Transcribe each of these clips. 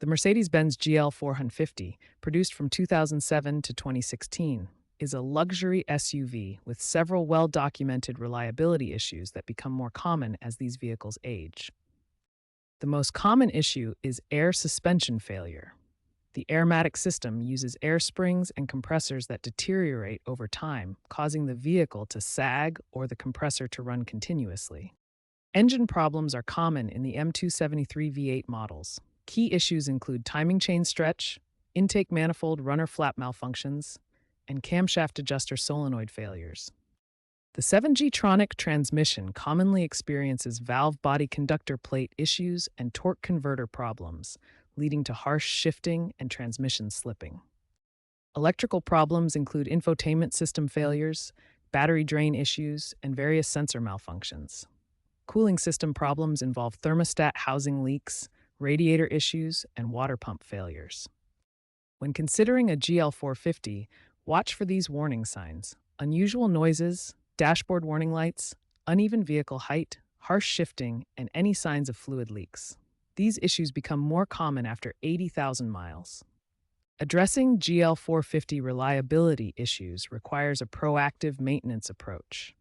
The Mercedes-Benz GL450, produced from 2007 to 2016, is a luxury SUV with several well-documented reliability issues that become more common as these vehicles age. The most common issue is air suspension failure. The airmatic system uses air springs and compressors that deteriorate over time, causing the vehicle to sag or the compressor to run continuously. Engine problems are common in the M273 V8 models. Key issues include timing chain stretch, intake manifold runner flap malfunctions, and camshaft adjuster solenoid failures. The 7G-tronic transmission commonly experiences valve body conductor plate issues and torque converter problems, leading to harsh shifting and transmission slipping. Electrical problems include infotainment system failures, battery drain issues, and various sensor malfunctions. Cooling system problems involve thermostat housing leaks, radiator issues, and water pump failures. When considering a GL450, watch for these warning signs: unusual noises, dashboard warning lights, uneven vehicle height, harsh shifting, and any signs of fluid leaks. These issues become more common after 80,000 miles. Addressing GL450 reliability issues requires a proactive maintenance approach.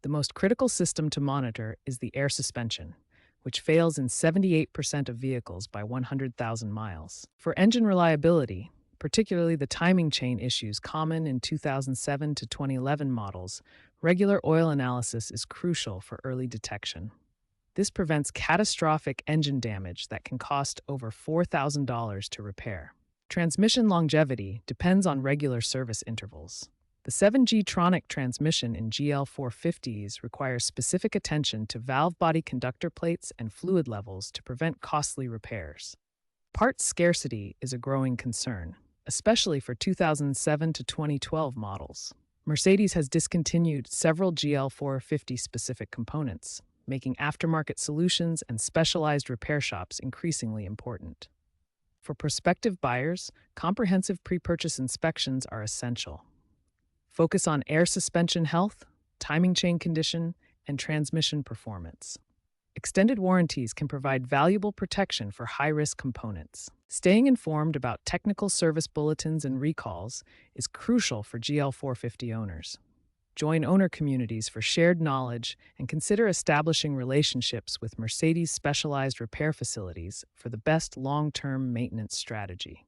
The most critical system to monitor is the air suspension, which fails in 78% of vehicles by 100,000 miles. For engine reliability, particularly the timing chain issues common in 2007 to 2011 models, regular oil analysis is crucial for early detection. This prevents catastrophic engine damage that can cost over $4,000 to repair. Transmission longevity depends on regular service intervals. The 7G-tronic transmission in GL450s requires specific attention to valve body conductor plates and fluid levels to prevent costly repairs. Part scarcity is a growing concern, especially for 2007 to 2012 models. Mercedes has discontinued several GL450-specific components, making aftermarket solutions and specialized repair shops increasingly important. For prospective buyers, comprehensive pre-purchase inspections are essential. Focus on air suspension health, timing chain condition, and transmission performance. Extended warranties can provide valuable protection for high-risk components. Staying informed about technical service bulletins and recalls is crucial for GL450 owners. Join owner communities for shared knowledge and consider establishing relationships with Mercedes specialized repair facilities for the best long-term maintenance strategy.